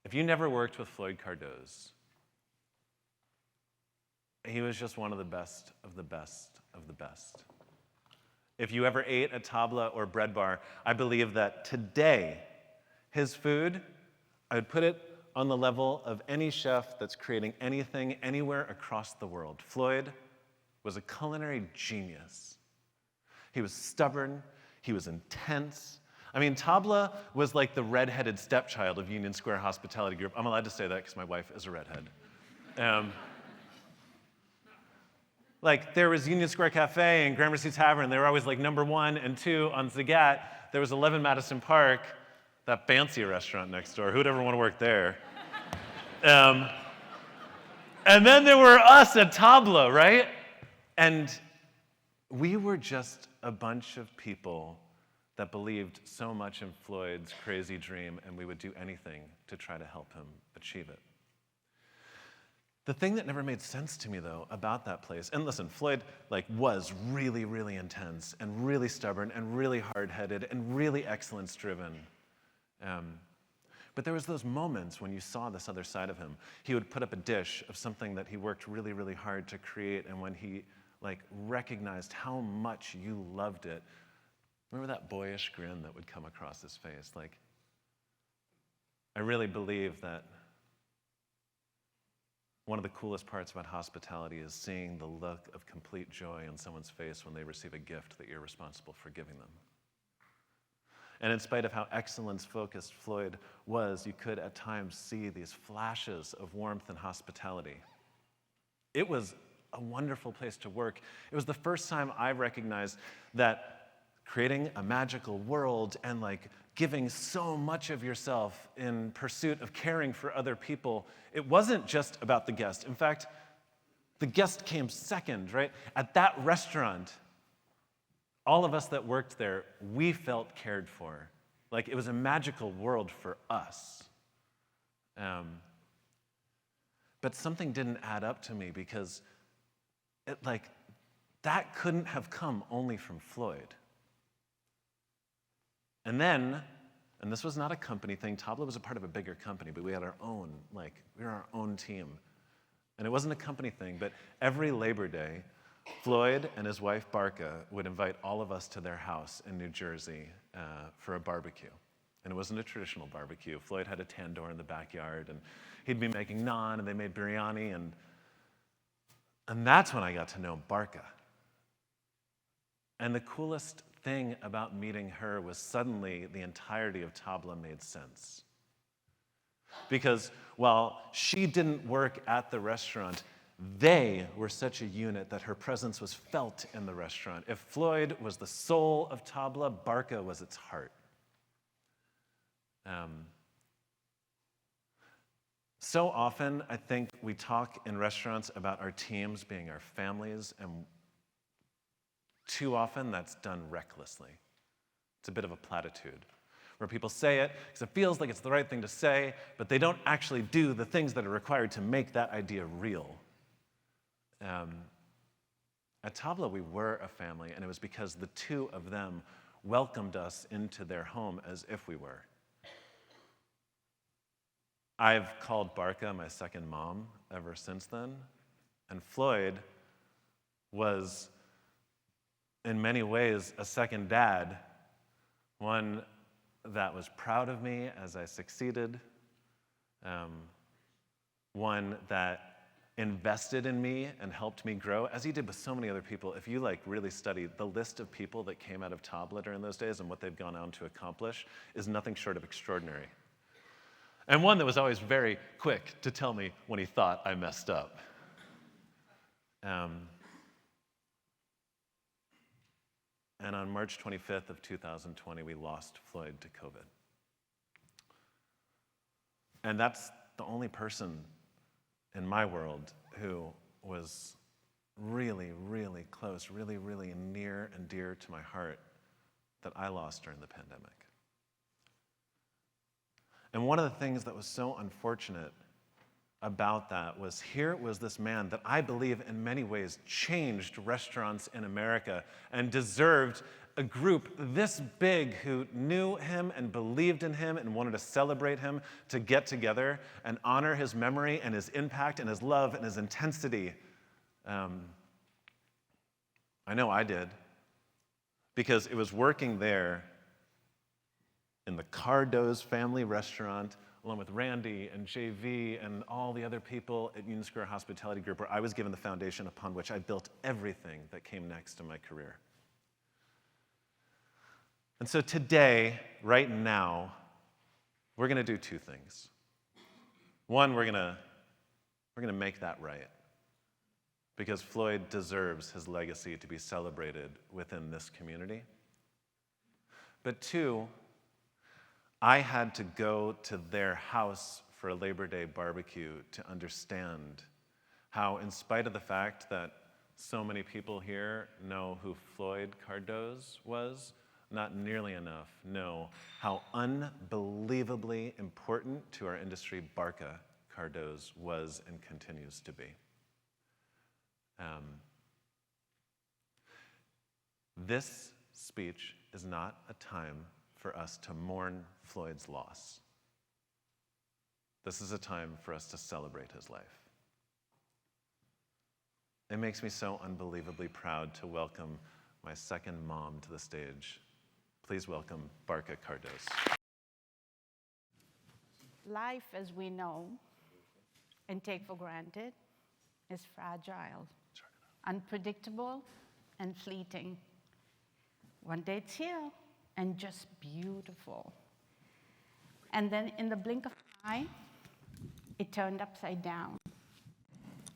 If you never worked with Floyd Cardoz, he was just one of the best of the best of the best. If you ever ate at Tabla or Bread Bar, I believe that today, his food, I would put it on the level of any chef that's creating anything anywhere across the world. Floyd was a culinary genius. He was stubborn, he was intense. I mean, Tabla was like the redheaded stepchild of Union Square Hospitality Group. I'm allowed to say that because my wife is a redhead. Like, there was Union Square Cafe and Gramercy Tavern. They were always like number 1 and 2 on Zagat. There was 11 Madison Park, that fancy restaurant next door. Who'd ever want to work there? And then there were us at Tabla, right? And we were just a bunch of people that believed so much in Floyd's crazy dream, and we would do anything to try to help him achieve it. The thing that never made sense to me, though, about that place, and listen, Floyd was really, really intense and really stubborn and really hard-headed and really excellence-driven. But there was those moments when you saw this other side of him. He would put up a dish of something that he worked really, really hard to create, and when he recognized how much you loved it, remember that boyish grin that would come across his face? I really believe that one of the coolest parts about hospitality is seeing the look of complete joy on someone's face when they receive a gift that you're responsible for giving them. And in spite of how excellence-focused Floyd was, you could at times see these flashes of warmth and hospitality. It was a wonderful place to work. It was the first time I recognized that creating a magical world and giving so much of yourself in pursuit of caring for other people, it wasn't just about the guest. In fact, the guest came second, right? At that restaurant, all of us that worked there, we felt cared for. It was a magical world for us. But something didn't add up to me because that couldn't have come only from Floyd. And then, and this was not a company thing, Tabla was a part of a bigger company, but we had our own, we were our own team. And it wasn't a company thing, but every Labor Day, Floyd and his wife Barkha would invite all of us to their house in New Jersey for a barbecue. And it wasn't a traditional barbecue. Floyd had a tandoor in the backyard, and he'd be making naan, and they made biryani, and that's when I got to know Barkha. And the coolest thing about meeting her was suddenly the entirety of Tabla made sense. Because while she didn't work at the restaurant, they were such a unit that her presence was felt in the restaurant. If Floyd was the soul of Tabla, Barkha was its heart. So often, I think we talk in restaurants about our teams being our families, and too often that's done recklessly. It's a bit of a platitude, where people say it because it feels like it's the right thing to say, but they don't actually do the things that are required to make that idea real. At Tabla, we were a family, and it was because the two of them welcomed us into their home as if we were. I've called Barkha my second mom ever since then, and Floyd was, in many ways, a second dad, one that was proud of me as I succeeded, one that invested in me and helped me grow, as he did with so many other people. If you really study the list of people that came out of Tabla during those days and what they've gone on to accomplish is nothing short of extraordinary. And one that was always very quick to tell me when he thought I messed up. And on March 25th of 2020, we lost Floyd to COVID. And that's the only person in my world who was really, really close, really, really near and dear to my heart that I lost during the pandemic. And one of the things that was so unfortunate about that was here was this man that I believe in many ways changed restaurants in America and deserved a group this big who knew him and believed in him and wanted to celebrate him to get together and honor his memory and his impact and his love and his intensity. I know I did, because it was working there in the Cardoz family restaurant, along with Randy and JV and all the other people at Union Square Hospitality Group, where I was given the foundation upon which I built everything that came next in my career. And so today, right now, we're going to do two things. One, we're going to make that right, because Floyd deserves his legacy to be celebrated within this community. But two, I had to go to their house for a Labor Day barbecue to understand how, in spite of the fact that so many people here know who Floyd Cardoz was, not nearly enough know how unbelievably important to our industry Barkha Cardoz was and continues to be. This speech is not a time for us to mourn Floyd's loss. This is a time for us to celebrate his life. It makes me so unbelievably proud to welcome my second mom to the stage. Please welcome Barkha Cardoz. Life, as we know and take for granted, is fragile, unpredictable, and fleeting. One day it's here and just beautiful. And then in the blink of an eye, it turned upside down.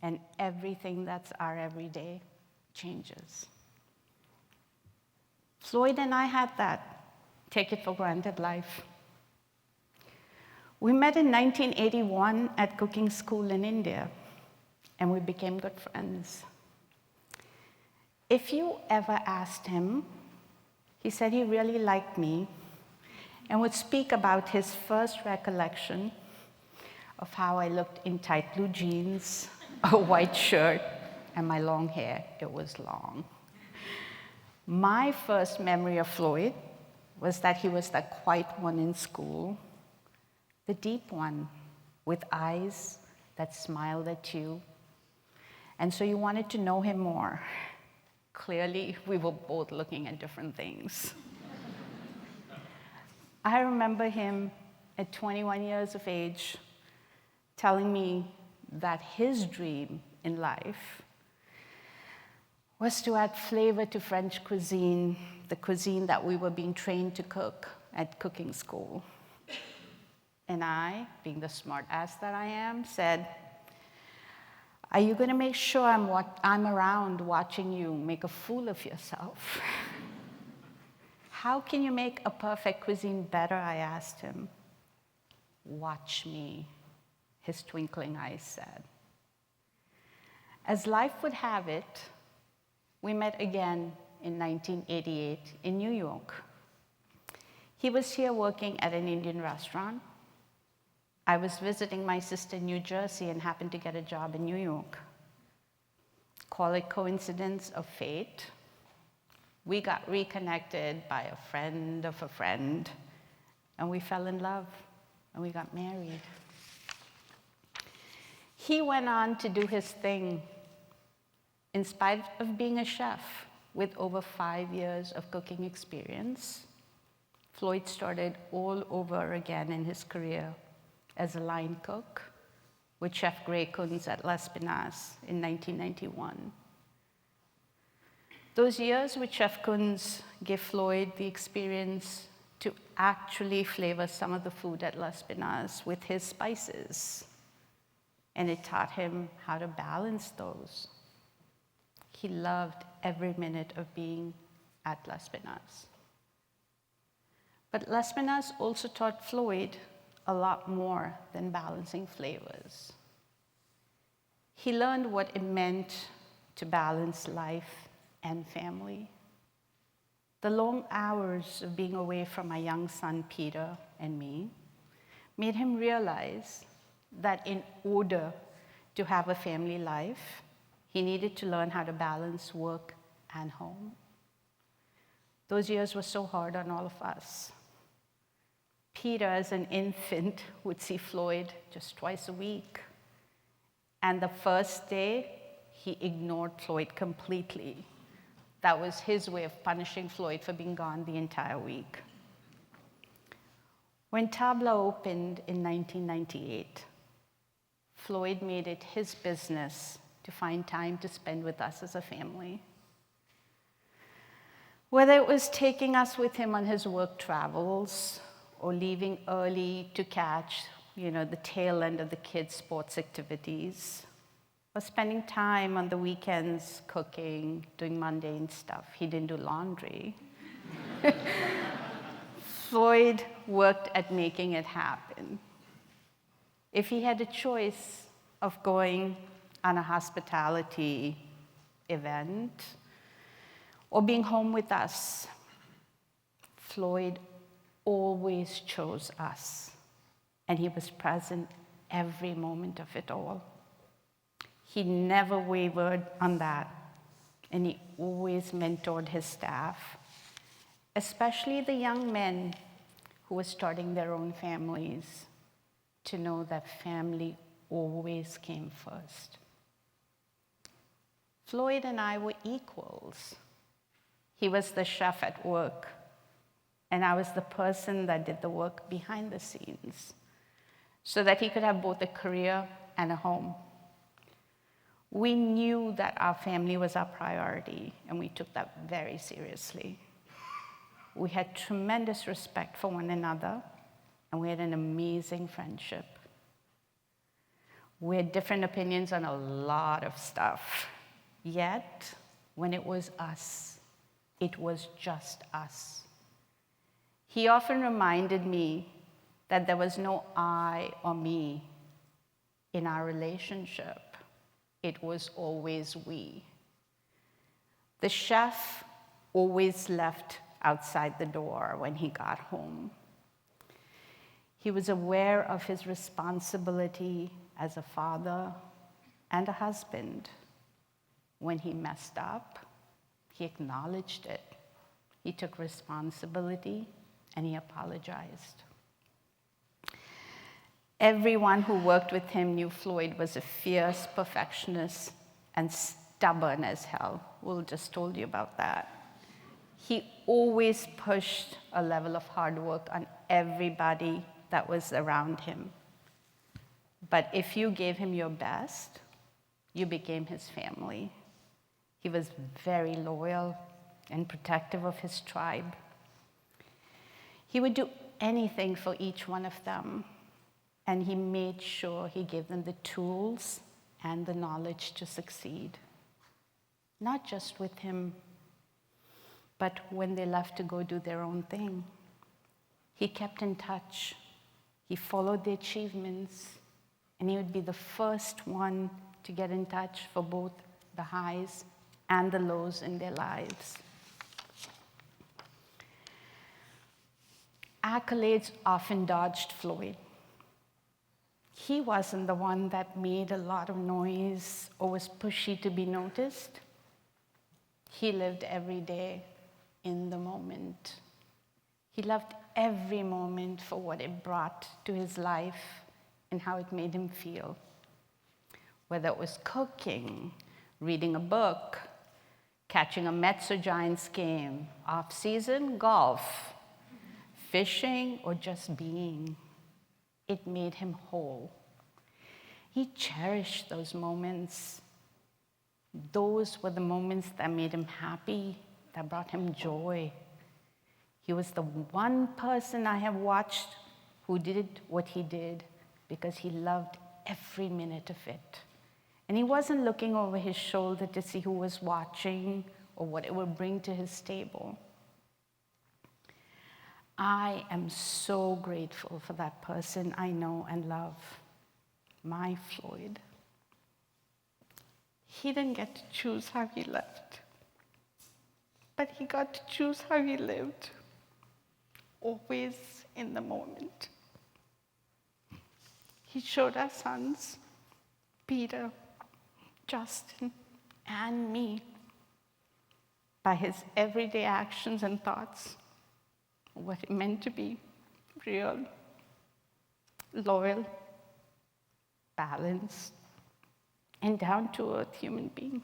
And everything that's our everyday changes. Floyd and I had that take it for granted life. We met in 1981 at cooking school in India, and we became good friends. If you ever asked him, he said he really liked me and would speak about his first recollection of how I looked in tight blue jeans, a white shirt, and my long hair. It was long. My first memory of Floyd was that he was the quiet one in school, the deep one with eyes that smiled at you. And so you wanted to know him more. Clearly, we were both looking at different things. I remember him at 21 years of age telling me that his dream in life was to add flavor to French cuisine, the cuisine that we were being trained to cook at cooking school. And I, being the smart ass that I am, said, "Are you going to make sure I'm around watching you make a fool of yourself?" "How can you make a perfect cuisine better?" I asked him. "Watch me," his twinkling eyes said. As life would have it, we met again in 1988 in New York. He was here working at an Indian restaurant. I was visiting my sister in New Jersey and happened to get a job in New York. Call it coincidence or fate. We got reconnected by a friend of a friend, and we fell in love, and we got married. He went on to do his thing. In spite of being a chef with over 5 years of cooking experience, Floyd started all over again in his career as a line cook with Chef Gray Kunz at Las Pinas in 1991. Those years with Chef Kunz gave Floyd the experience to actually flavor some of the food at Las Pinas with his spices, and it taught him how to balance those. He loved every minute of being at Las Pinas. But Las Pinas also taught Floyd a lot more than balancing flavors. He learned what it meant to balance life and family. The long hours of being away from my young son, Peter, and me made him realize that in order to have a family life, he needed to learn how to balance work and home. Those years were so hard on all of us. Peter, as an infant, would see Floyd just twice a week. And the first day, he ignored Floyd completely. That was his way of punishing Floyd for being gone the entire week. When Tabla opened in 1998, Floyd made it his business to find time to spend with us as a family. Whether it was taking us with him on his work travels or leaving early to catch, the tail end of the kids' sports activities, or spending time on the weekends cooking, doing mundane stuff. He didn't do laundry. Floyd worked at making it happen. If he had a choice of going on a hospitality event or being home with us, Floyd always chose us, and he was present every moment of it all. He never wavered on that, and he always mentored his staff, especially the young men who were starting their own families, to know that family always came first. Floyd and I were equals. He was the chef at work, and I was the person that did the work behind the scenes, so that he could have both a career and a home. We knew that our family was our priority, and we took that very seriously. We had tremendous respect for one another, and we had an amazing friendship. We had different opinions on a lot of stuff, yet when it was us, it was just us. He often reminded me that there was no I or me in our relationship. It was always we. The chef always left outside the door when he got home. He was aware of his responsibility as a father and a husband. When he messed up, he acknowledged it. He took responsibility and he apologized. Everyone who worked with him knew Floyd was a fierce perfectionist and stubborn as hell. Will just told you about that. He always pushed a level of hard work on everybody that was around him. But if you gave him your best, you became his family. He was very loyal and protective of his tribe. He would do anything for each one of them, and he made sure he gave them the tools and the knowledge to succeed. Not just with him, but when they left to go do their own thing. He kept in touch. He followed the achievements, and he would be the first one to get in touch for both the highs and the lows in their lives. Accolades often dodged Floyd. He wasn't the one that made a lot of noise or was pushy to be noticed. He lived every day in the moment. He loved every moment for what it brought to his life and how it made him feel. Whether it was cooking, reading a book, catching a Mets or Giants game, off-season golf, fishing, or just being. It made him whole. He cherished those moments. Those were the moments that made him happy, that brought him joy. He was the one person I have watched who did what he did because he loved every minute of it. And he wasn't looking over his shoulder to see who was watching or what it would bring to his table. I am so grateful for that person I know and love, my Floyd. He didn't get to choose how he left, but he got to choose how he lived, always in the moment. He showed our sons, Peter, Justin, and me, by his everyday actions and thoughts, what it meant to be real, loyal, balanced, and down-to-earth human being.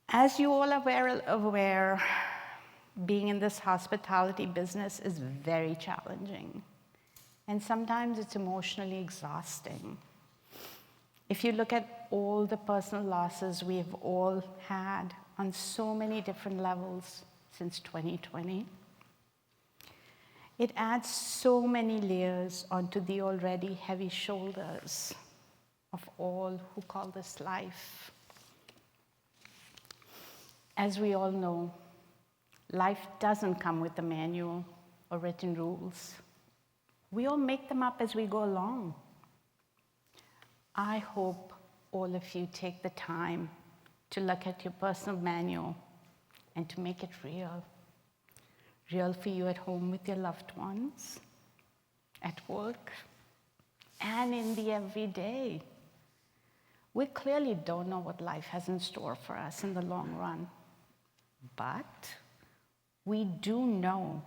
As you all are aware, being in this hospitality business is very challenging, and sometimes it's emotionally exhausting. If you look at all the personal losses we have all had on so many different levels since 2020, it adds so many layers onto the already heavy shoulders of all who call this life. As we all know, life doesn't come with a manual or written rules. We all make them up as we go along. I hope all of you take the time to look at your personal manual and to make it real. Real for you at home with your loved ones, at work, and in the everyday. We clearly don't know what life has in store for us in the long run, but we do know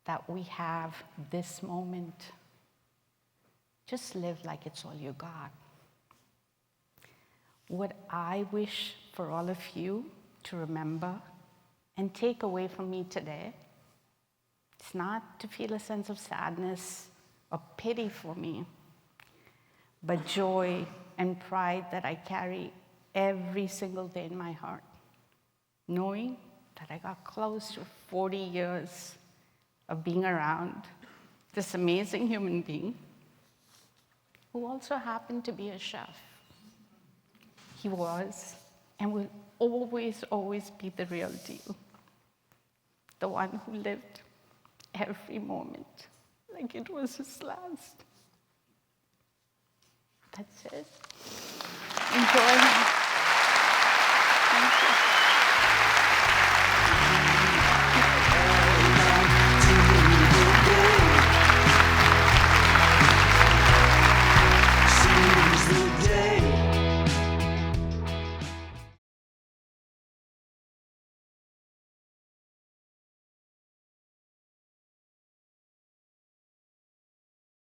that we have this moment. Just live like it's all you got. What I wish for all of you to remember and take away from me today, it's not to feel a sense of sadness or pity for me, but joy and pride that I carry every single day in my heart, knowing that I got close to 40 years of being around this amazing human being who also happened to be a chef. He was and will always, always be the real deal. The one who lived every moment like it was his last. That's it.